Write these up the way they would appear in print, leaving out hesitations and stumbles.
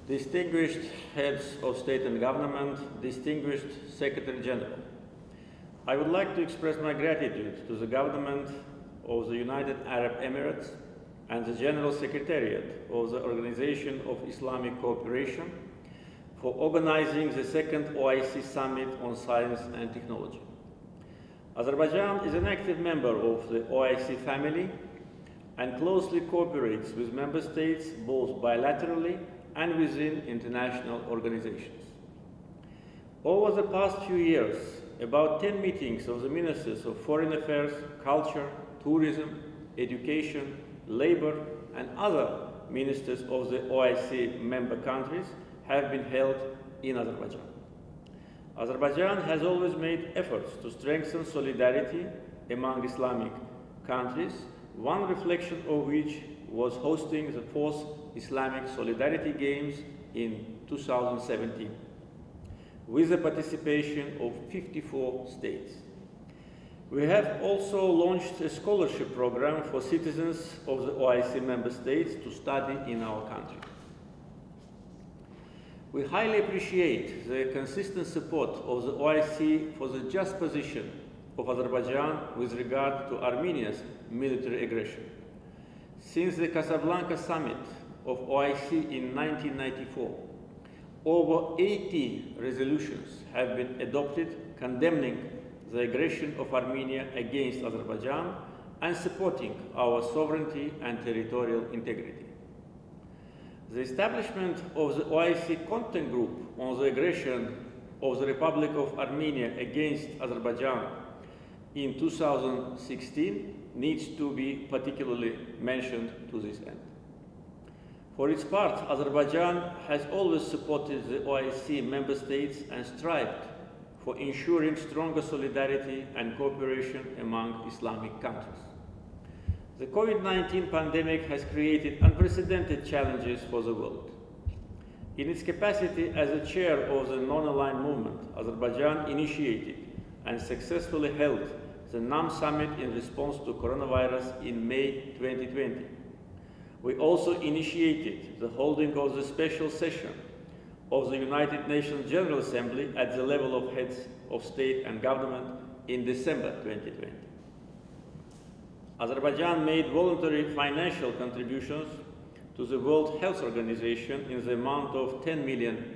distinguished heads of state and government, distinguished Secretary General, I would like to express my gratitude to the government of the United Arab Emirates and the General Secretariat of the Organization of Islamic Cooperation for organizing the second OIC Summit on Science and Technology. Azerbaijan is an active member of the OIC family and closely cooperates with member states both bilaterally and within international organizations. Over the past few years, about 10 meetings of the Ministers of Foreign Affairs, Culture, Tourism, Education, Labor, and other ministers of the OIC member countries have been held in Azerbaijan. Azerbaijan has always made efforts to strengthen solidarity among Islamic countries, one reflection of which was hosting the 4th Islamic Solidarity Games in 2017, with the participation of 54 states. We have also launched a scholarship program for citizens of the OIC member states to study in our country. We highly appreciate the consistent support of the OIC for the just position of Azerbaijan with regard to Armenia's military aggression. Since the Casablanca summit of OIC in 1994, over 80 resolutions have been adopted condemning the aggression of Armenia against Azerbaijan and supporting our sovereignty and territorial integrity. The establishment of the OIC Contact Group on the aggression of the Republic of Armenia against Azerbaijan in 2016 needs to be particularly mentioned to this end. For its part, Azerbaijan has always supported the OIC member states and strived for ensuring stronger solidarity and cooperation among Islamic countries. The COVID-19 pandemic has created unprecedented challenges for the world. In its capacity as the chair of the non-aligned movement, Azerbaijan initiated and successfully held the NAM summit in response to coronavirus in May 2020. We also initiated the holding of the special session of the United Nations General Assembly at the level of heads of state and government in December 2020. Azerbaijan made voluntary financial contributions to the World Health Organization in the amount of $10 million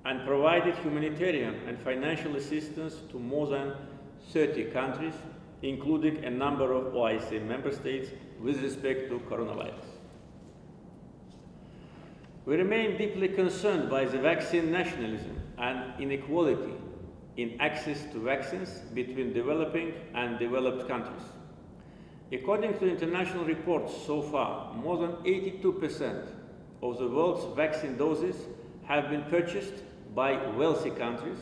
and provided humanitarian and financial assistance to more than 30 countries, including a number of OIC member states with respect to coronavirus. We remain deeply concerned by the vaccine nationalism and inequality in access to vaccines between developing and developed countries. According to international reports so far, more than 82% of the world's vaccine doses have been purchased by wealthy countries,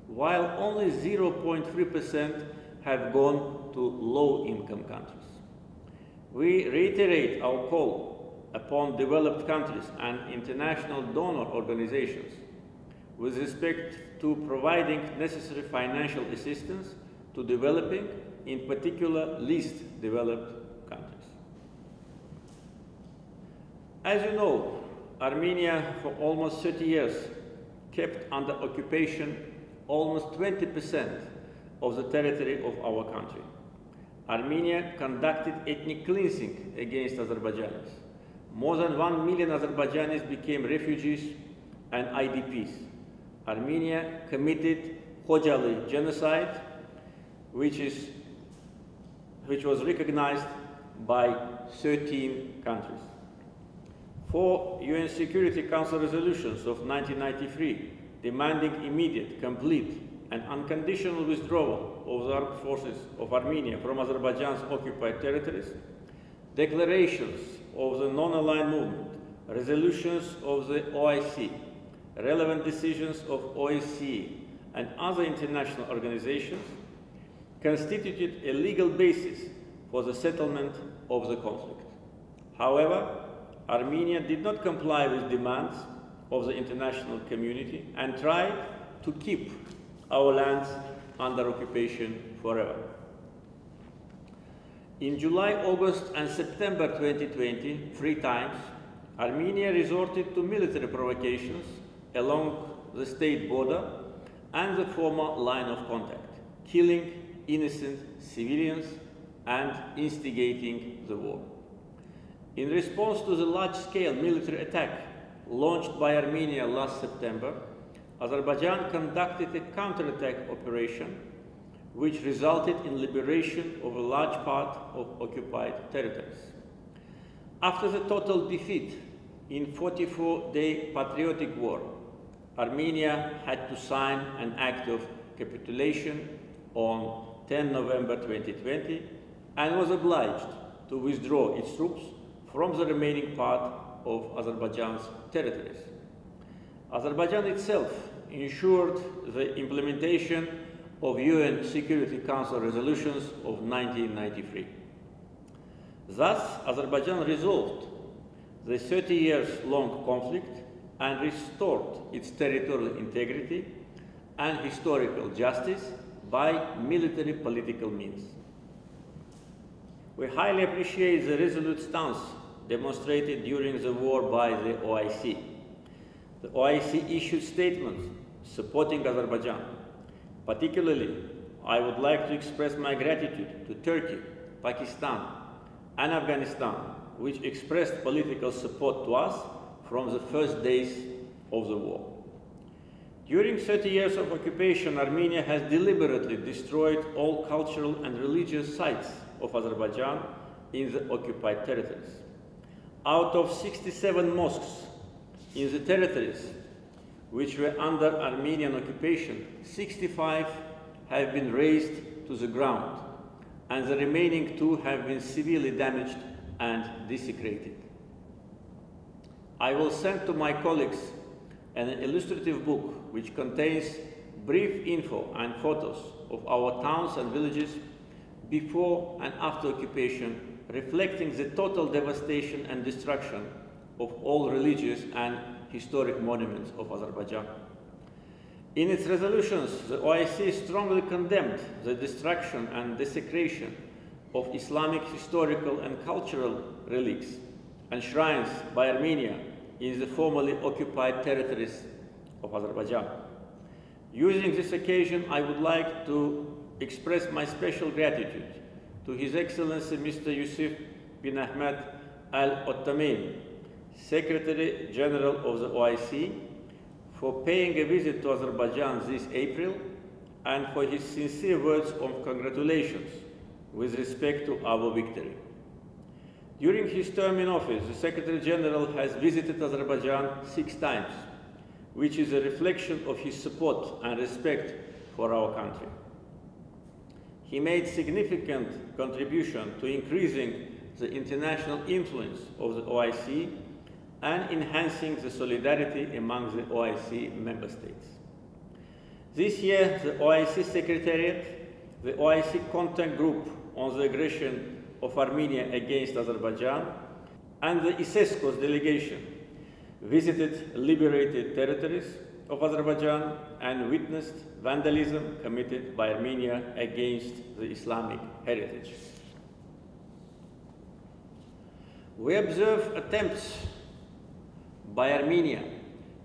while only 0.3% have gone to low-income countries. We reiterate our call upon developed countries and international donor organizations with respect to providing necessary financial assistance to developing, in particular, least developed countries. As you know, Armenia for almost 30 years kept under occupation almost 20% of the territory of our country. Armenia conducted ethnic cleansing against Azerbaijanis. More than 1 million Azerbaijanis became refugees and IDPs. Armenia committed Khojaly genocide, which was recognized by 13 countries. 4 UN Security Council resolutions of 1993 demanding immediate, complete, and unconditional withdrawal of the armed forces of Armenia from Azerbaijan's occupied territories, declarations of the non-aligned movement, resolutions of the OIC, relevant decisions of OSCE, and other international organizations constituted a legal basis for the settlement of the conflict. However, Armenia did not comply with demands of the international community and tried to keep our lands under occupation forever. In July, August, and September 2020, 3 times, Armenia resorted to military provocations along the state border and the former line of contact, killing innocent civilians and instigating the war. In response to the large-scale military attack launched by Armenia last September, Azerbaijan conducted a counterattack operation which resulted in liberation of a large part of occupied territories. After the total defeat in 44-day patriotic war, Armenia had to sign an act of capitulation on 10 November 2020 and was obliged to withdraw its troops from the remaining part of Azerbaijan's territories. Azerbaijan itself ensured the implementation of UN Security Council resolutions of 1993. Thus, Azerbaijan resolved the 30 years long conflict and restored its territorial integrity and historical justice by military political means. We highly appreciate the resolute stance demonstrated during the war by the OIC. The OIC issued statements supporting Azerbaijan. Particularly, I would like to express my gratitude to Turkey, Pakistan, and Afghanistan, which expressed political support to us from the first days of the war. During 30 years of occupation, Armenia has deliberately destroyed all cultural and religious sites of Azerbaijan in the occupied territories. Out of 67 mosques in the territories which were under Armenian occupation, 65 have been razed to the ground, and the remaining 2 have been severely damaged and desecrated. I will send to my colleagues an illustrative book which contains brief info and photos of our towns and villages before and after occupation, reflecting the total devastation and destruction of all religious and historic monuments of Azerbaijan. In its resolutions, the OIC strongly condemned the destruction and desecration of Islamic historical and cultural relics and shrines by Armenia in the formerly occupied territories of Azerbaijan. Using this occasion, I would like to express my special gratitude to His Excellency Mr. Yusuf bin Ahmed Al-Ottamein, Secretary General of the OIC, for paying a visit to Azerbaijan this April and for his sincere words of congratulations with respect to our victory. During his term in office, the Secretary General has visited Azerbaijan 6 times, which is a reflection of his support and respect for our country. He made significant contribution to increasing the international influence of the OIC and enhancing the solidarity among the OIC member states. This year, the OIC Secretariat, the OIC Contact Group on the aggression of Armenia against Azerbaijan, and the ISESCO's delegation visited liberated territories of Azerbaijan and witnessed vandalism committed by Armenia against the Islamic heritage. We observe attempts by Armenia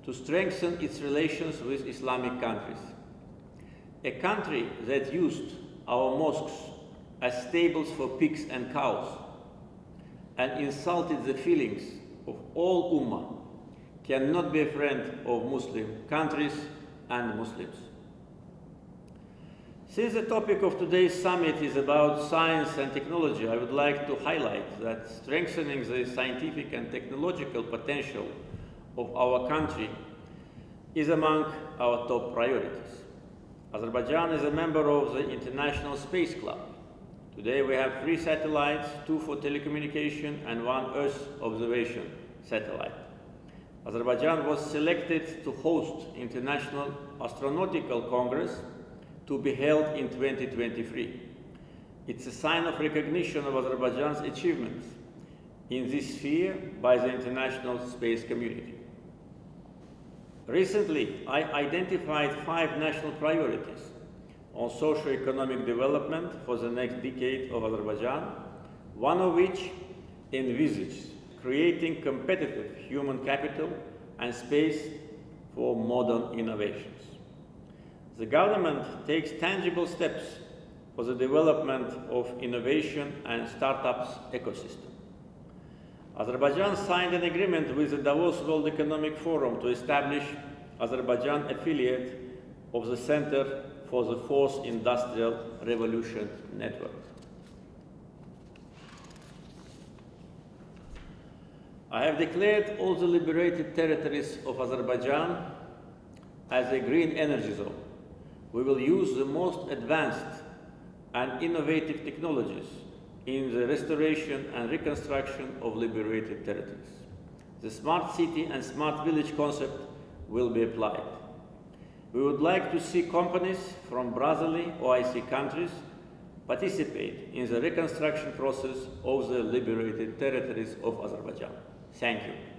to strengthen its relations with Islamic countries. A country that used our mosques as stables for pigs and cows and insulted the feelings of all Ummah cannot be a friend of Muslim countries and Muslims. Since the topic of today's summit is about science and technology, I would like to highlight that strengthening the scientific and technological potential of our country is among our top priorities. Azerbaijan is a member of the International Space Club. Today we have 3 satellites, 2 for telecommunication and 1 Earth observation satellite. Azerbaijan was selected to host International Astronautical Congress to be held in 2023. It's a sign of recognition of Azerbaijan's achievements in this sphere by the international space community. Recently, I identified 5 national priorities on socio-economic development for the next decade of Azerbaijan, one of which envisages creating competitive human capital and space for modern innovations. The government takes tangible steps for the development of innovation and startups ecosystem. Azerbaijan signed an agreement with the Davos World Economic Forum to establish Azerbaijan affiliate of the Center for the Fourth Industrial Revolution Network. I have declared all the liberated territories of Azerbaijan as a green energy zone. We will use the most advanced and innovative technologies in the restoration and reconstruction of liberated territories. The smart city and smart village concept will be applied. We would like to see companies from Brazilian OIC countries participate in the reconstruction process of the liberated territories of Azerbaijan. Thank you.